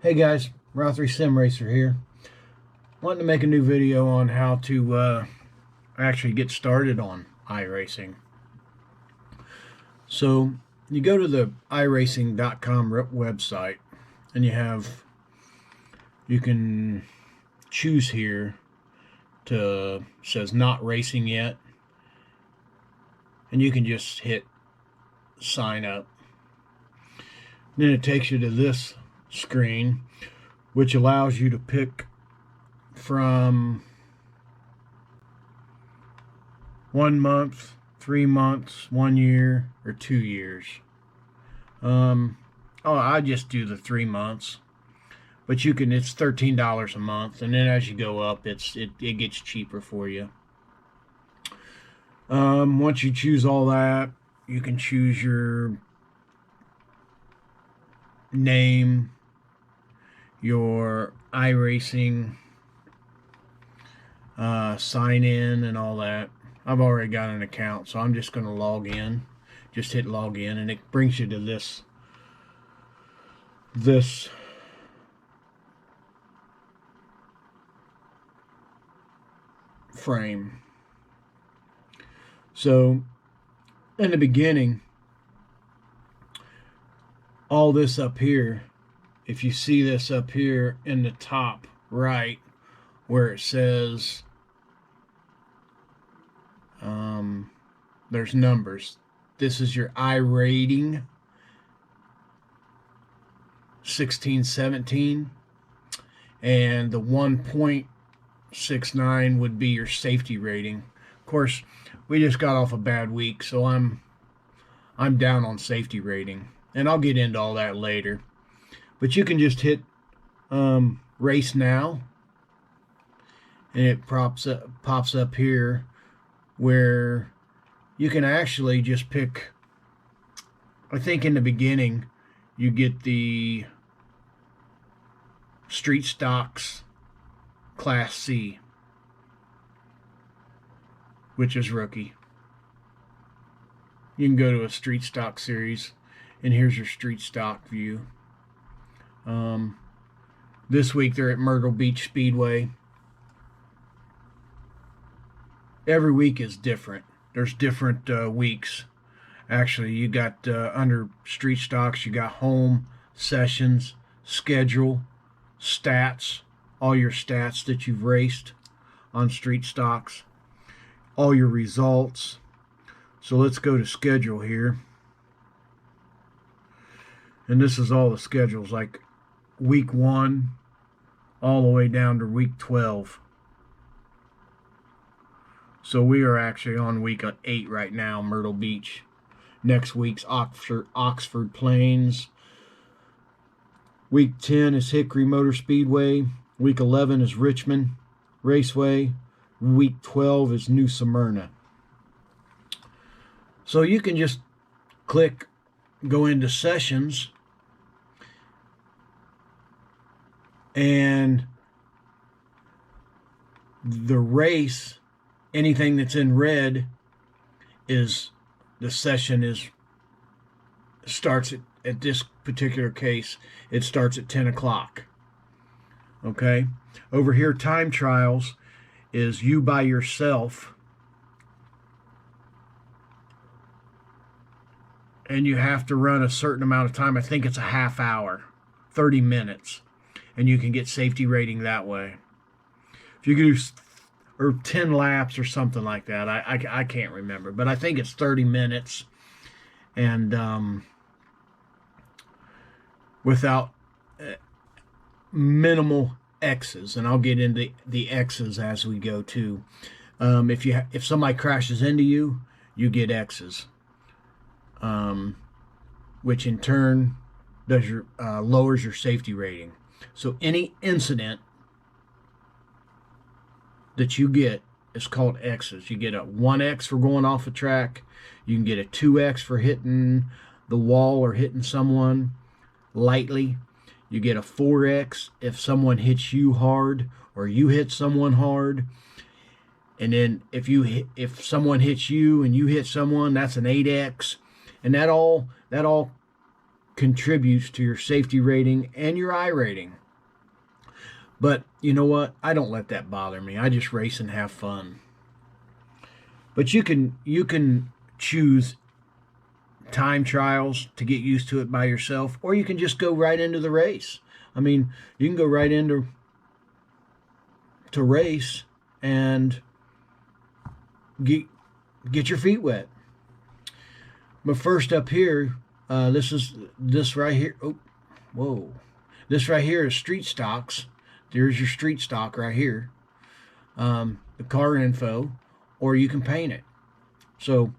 Hey guys, Rothery Sim Racer here. Wanting to make a new video on how to actually get started on iRacing. So you go to the IRACING.com website and you can choose here to says not racing yet, and you can just hit sign up. Then it takes you to this screen, which allows you to pick from 1 month, 3 months, 1 year, or 2 years. I just do the 3 months, but you can. It's $13 a month, and then as you go up, it gets cheaper for you. Once you choose all that, you can choose your name, your iRacing sign in, and all that. I've already got an account, so I'm just going to log in. Just hit log in, and it brings you to this frame. So in the beginning, all this up here, if you see this up here in the top right where it says there's numbers. This is your I rating 16, 17, and the 1.69 would be your safety rating. Of course, we just got off a bad week, so I'm down on safety rating, and I'll get into all that later. But you can just hit race now, and it pops up here where you can actually just pick. I think in the beginning you get the Street Stocks Class C, which is rookie. You can go to a Street Stock series, and here's your Street Stock view. This week they're at Myrtle Beach Speedway. Every week is different. There's different weeks. Actually, you got under Street Stocks, you got home, sessions, schedule, stats, all your stats that you've raced on Street Stocks, all your results. So let's go to schedule here. And this is all the schedules, like week 1 all the way down to week 12. So we are actually on week 8 right now, Myrtle Beach. Next week's Oxford Plains. Week 10 is Hickory Motor Speedway. Week 11 is Richmond Raceway. Week 12 is New Smyrna. So you can just go into sessions, and the race, anything that's in red, is the session starts at this particular case, it starts at 10 o'clock. Okay? Over here, time trials is you by yourself, and you have to run a certain amount of time. I think it's a half hour, 30 minutes, and you can get safety rating that way. If you do 10 laps or something like that, I can't remember, but I think it's 30 minutes, and without minimal X's, and I'll get into the X's as we go too. If somebody crashes into you, you get X's, which in turn does lowers your safety rating. So any incident that you get is called X's. You get a 1X for going off a track. You can get a 2X for hitting the wall or hitting someone lightly. You get a 4X if someone hits you hard or you hit someone hard. And then if someone hits you and you hit someone, that's an 8X. And that all contributes to your safety rating and your I rating. But you know what? I don't let that bother me. I just race and have fun. But you can choose time trials to get used to it by yourself, or you can just go right into the race. I mean, you can go right into race and get your feet wet. But first up here, this right here. Oh, whoa! This right here is street stocks. There's your street stock right here. The car info, or you can paint it. So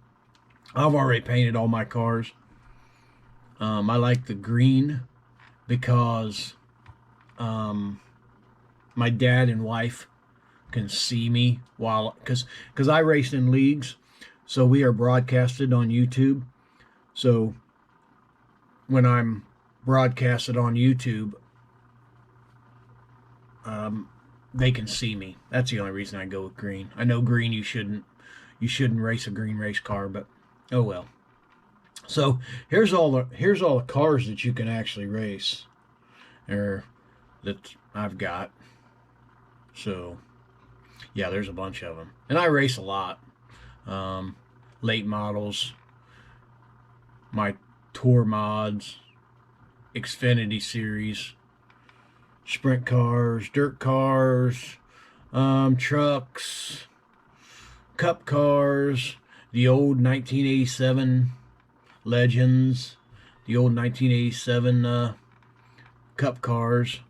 I've already painted all my cars. I like the green because my dad and wife can see me because I race in leagues, so we are broadcasted on YouTube. So when I'm broadcasted on YouTube, they can see me. That's the only reason I go with green. I know green you shouldn't race a green race car, but oh well. So here's all the cars that you can actually race, or that I've got. So yeah, there's a bunch of them, and I race a lot. Late models, my tour mods, Xfinity series, sprint cars, dirt cars, trucks, cup cars, the old 1987 Legends, the old 1987 cup cars.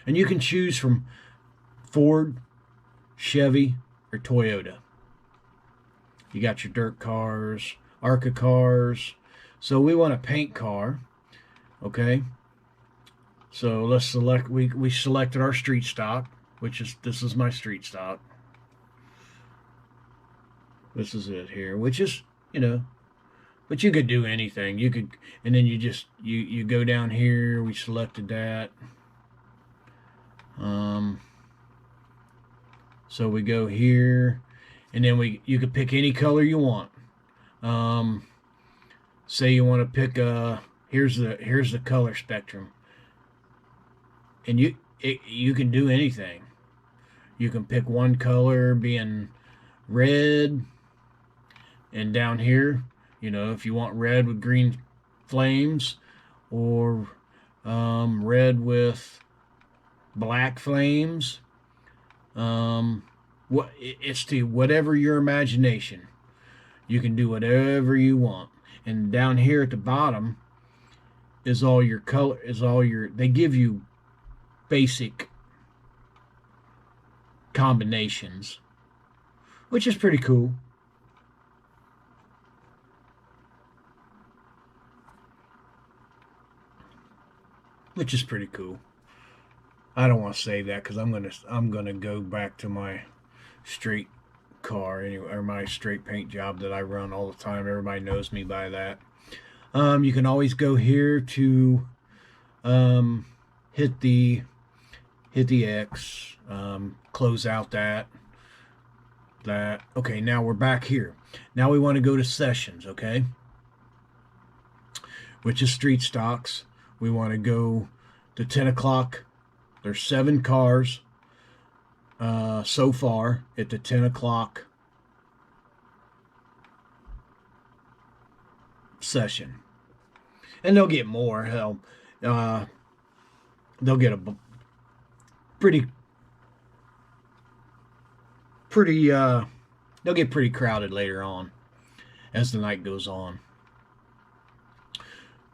And you can choose from Ford, Chevy, or Toyota. You got your dirt cars, ARCA cars. So we want a paint car, okay? So let's select, we selected our street stock, this is my street stock. This is it here, which is, but you could do anything. You could, and then you go down here. We selected that. So we go here, and then you could pick any color you want. Say you want to pick here's the color spectrum, and you can do anything. You can pick one color being red, and down here, if you want red with green flames, or red with black flames, it's to whatever your imagination. You can do whatever you want. And down here at the bottom is all your color, they give you basic combinations, which is pretty cool. I don't want to save that because I'm gonna go back to my straight car anyway, or my straight paint job that I run all the time. Everybody knows me by that. You can always go here to hit the X, close out that. Okay, now we're back here. Now we want to go to sessions, okay, which is street stocks. We want to go to 10 o'clock. There's 7 cars so far at the 10 o'clock session. And they'll get more. Hell, they'll get a they'll get pretty crowded later on as the night goes on.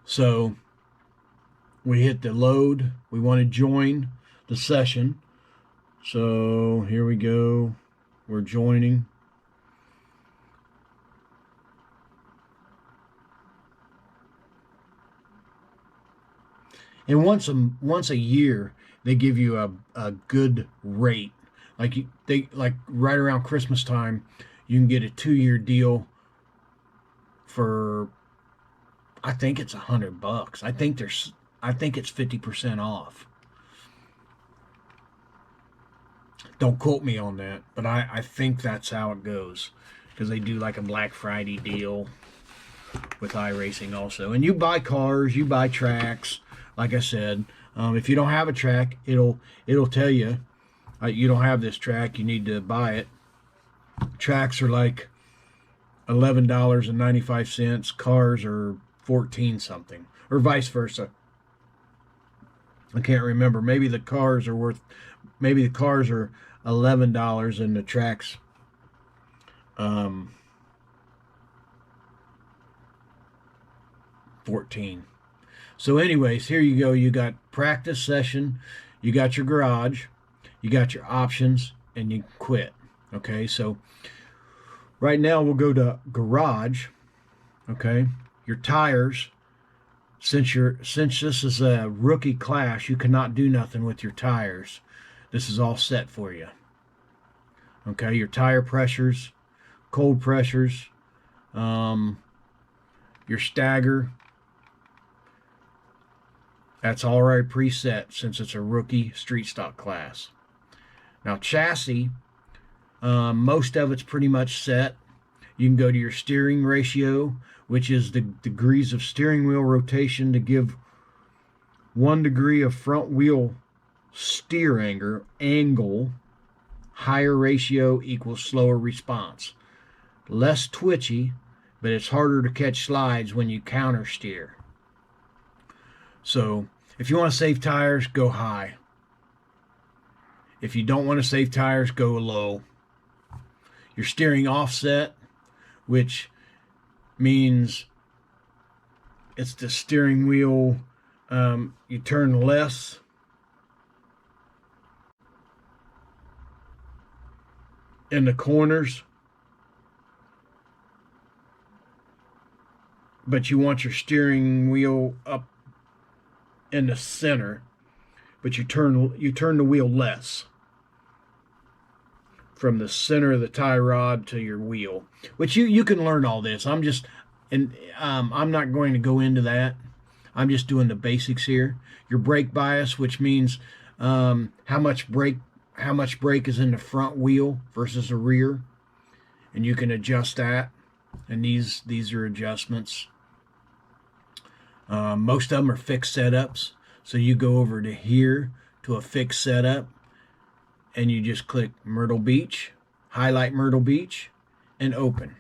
So we hit the load. We want to join the session. So here we go. We're joining. And once a year, they give you a good rate. Like right around Christmas time, you can get a 2-year deal for, I think it's $100. I think it's 50% off. Don't quote me on that, but I think that's how it goes, because they do like a Black Friday deal with iRacing also. And you buy cars, you buy tracks. Like I said, if you don't have a track, it'll tell you you don't have this track. You need to buy it. Tracks are like $11.95. Cars are 14 something, or vice versa. I can't remember. Maybe the cars are $11 and the tracks 14. So anyways, here you go. You got practice session, you got your garage, you got your options, and you quit. Okay, so right now we'll go to garage. Okay, your tires. Since this is a rookie class, you cannot do nothing with your tires. This is all set for you. Okay, your tire pressures, cold pressures, your stagger. That's already preset since it's a rookie street stock class. Now chassis, most of it's pretty much set. You can go to your steering ratio, which is the degrees of steering wheel rotation to give 1 degree of front wheel steer angle. Higher ratio equals slower response. Less twitchy, but it's harder to catch slides when you counter steer. So if you want to save tires, go high. If you don't want to save tires, go low. Your steering offset, which means it's the steering wheel, you turn less in the corners, but you want your steering wheel up in the center, but you turn the wheel less from the center of the tie rod to your wheel, which you can learn all this. I'm not going to go into that. I'm just doing the basics here. Your brake bias, which means how much brake is in the front wheel versus the rear, and you can adjust that. And these are adjustments. Most of them are fixed setups, so you go over to here to a fixed setup, and you just click Myrtle Beach, highlight Myrtle Beach, and open.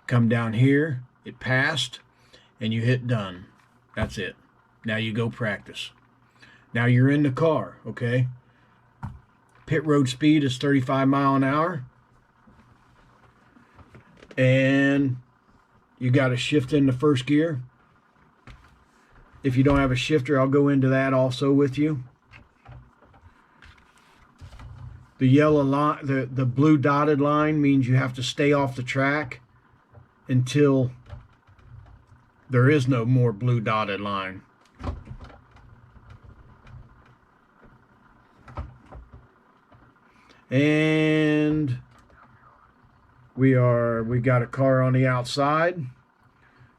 Come down here, it passed, and you hit done. That's it. Now you go practice. Now you're in the car, okay? Pit road speed is 35 miles an hour. And you got to shift in the first gear. If you don't have a shifter, I'll go into that also with you. The yellow line, the blue dotted line means you have to stay off the track until there is no more blue dotted line. And we got a car on the outside,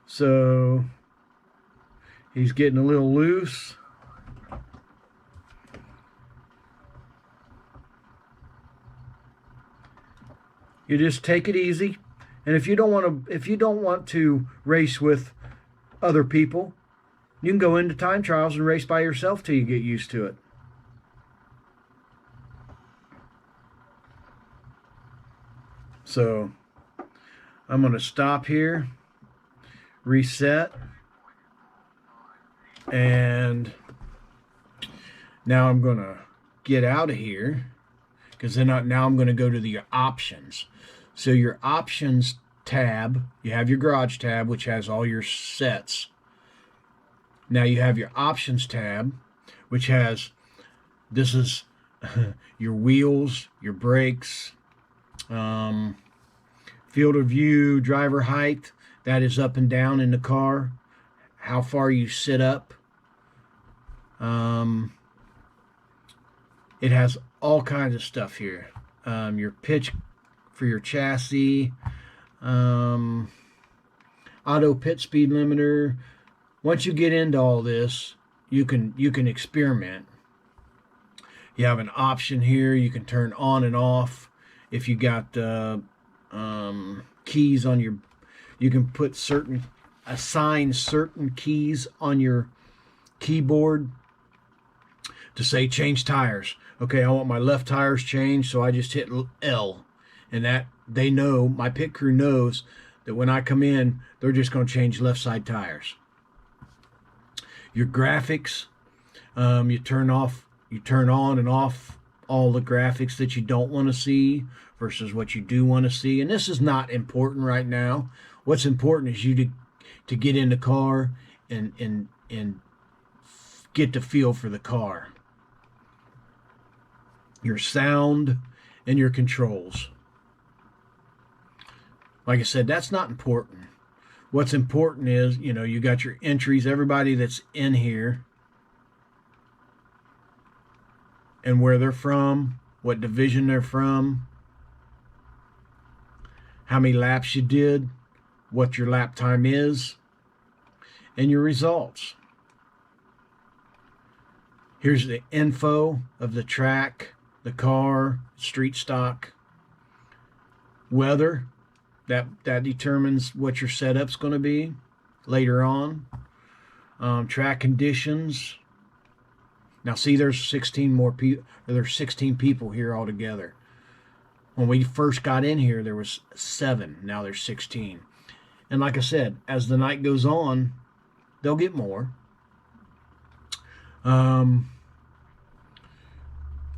so he's getting a little loose. You just take it easy, and if you don't want to race with other people, you can go into time trials and race by yourself till you get used to it. So I'm going to stop here, reset, and now I'm going to get out of here, because now I'm going to go to the options. So your options tab, you have your garage tab, which has all your sets. Now you have your options tab, which has, this is your wheels, your brakes, field of view, driver height, that is up and down in the car, how far you sit up. It has all kinds of stuff here. Your pitch for your chassis, auto pit speed limiter. Once you get into all this, you can experiment. You have an option here. You can turn on and off if you got keys on You can assign certain keys on your keyboard to say change tires. Okay, I want my left tires changed, so I just hit L. And that they know, my pit crew knows that when I come in, they're just going to change left side tires. Your graphics, you turn on and off all the graphics that you don't want to see versus what you do want to see. And this is not important right now. What's important is you to get in the car and get the feel for the car. Your sound and your controls. Like I said, that's not important. What's important is, you got your entries, everybody that's in here, and where they're from, what division they're from, how many laps you did, what your lap time is, and your results. Here's the info of the track, the car, street stock, weather. That determines what your setup's going to be later on. Track conditions. Now see, there's 16 more people. There's 16 people here altogether. When we first got in here, there was 7. Now there's 16. And like I said, as the night goes on, they'll get more.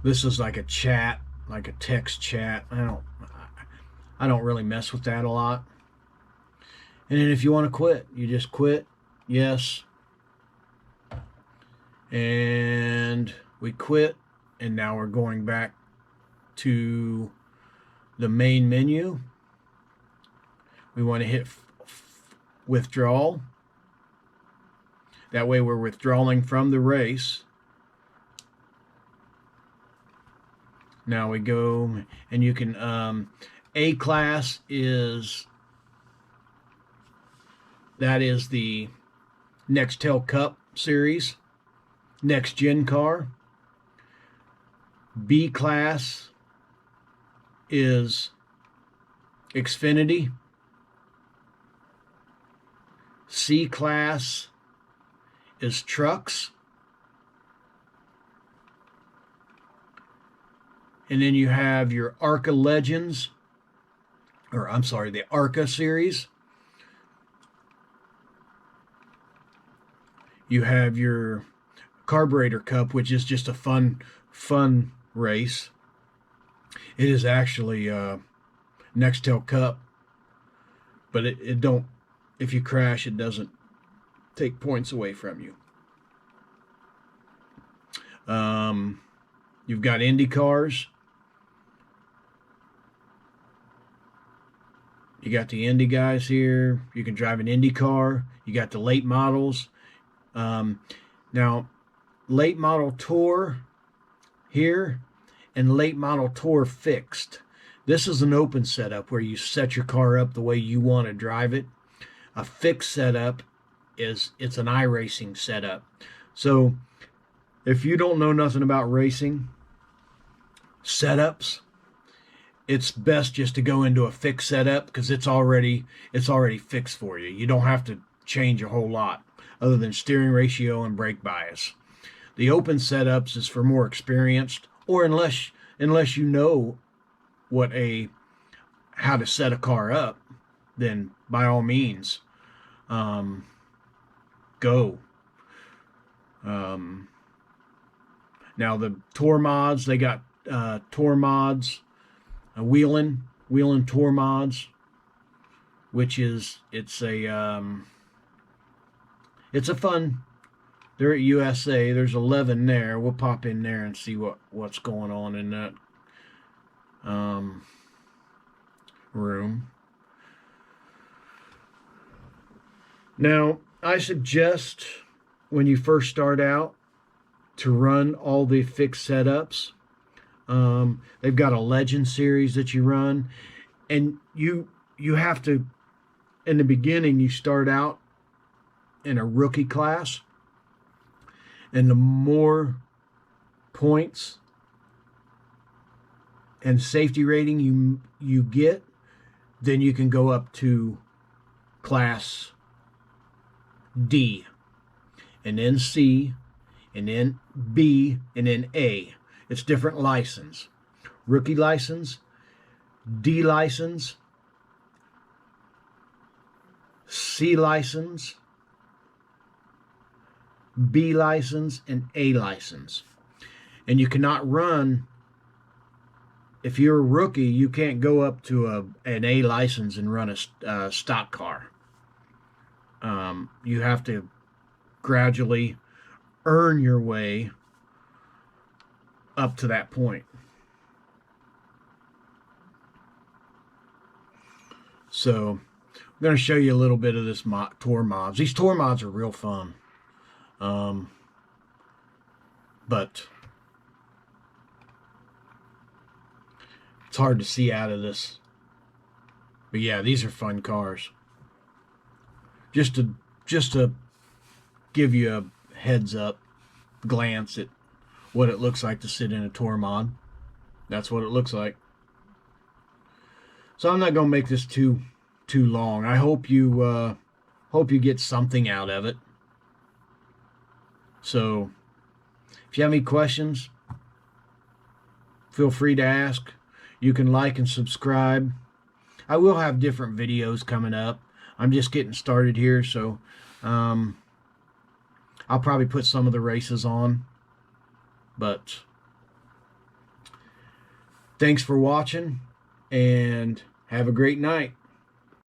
This is like a chat, like a text chat. I don't really mess with that a lot. And then if you want to quit, you just quit. Yes. And we quit. And now we're going back to the main menu. We want to hit withdrawal. That way we're withdrawing from the race. Now we go, and you can, A class that is the Nextel Cup series, next gen car. B class is Xfinity. C class is trucks. And then you have your ARCA Legends, the ARCA series. You have your Carburetor Cup, which is just a fun race. It is actually Nextel Cup, but it don't. If you crash, it doesn't take points away from you. You've got Indy cars. You got the Indy guys here. You can drive an Indy car. You got the late models. Now, late model Tour here and late model Tour fixed. This is an open setup where you set your car up the way you want to drive it. A fixed setup it's an iRacing setup. So if you don't know nothing about racing setups, it's best just to go into a fixed setup because it's already fixed for you. You don't have to change a whole lot other than steering ratio and brake bias. The open setups is for more experienced, or unless you know how to set a car up, then by all means, go. Now the tour mods, they got tour mods, wheeling tour mods, which is it's a fun. They're at USA. There's 11 there. We'll pop in there and see what's going on in that room. Now, I suggest when you first start out to run all the fixed setups. They've got a Legend series that you run, and you have to, in the beginning, you start out in a rookie class, and the more points and safety rating you get, then you can go up to Class D, and then C, and then B, and then A. It's different license. Rookie license, D license, C license, B license, and A license. And you cannot run, if you're a rookie, you can't go up to an A license and run a stock car. You have to gradually earn your way up to that point. So I'm going to show you a little bit of this tour mods. These tour mods are real fun. But it's hard to see out of this. But yeah, these are fun cars. Just to give you a heads up glance at what it looks like to sit in a tour mod. That's what it looks like. So I'm not going to make this too long. I hope you get something out of it. So if you have any questions, feel free to ask. You can like and subscribe. I will have different videos coming up. I'm just getting started here, so I'll probably put some of the races on. But thanks for watching, and have a great night.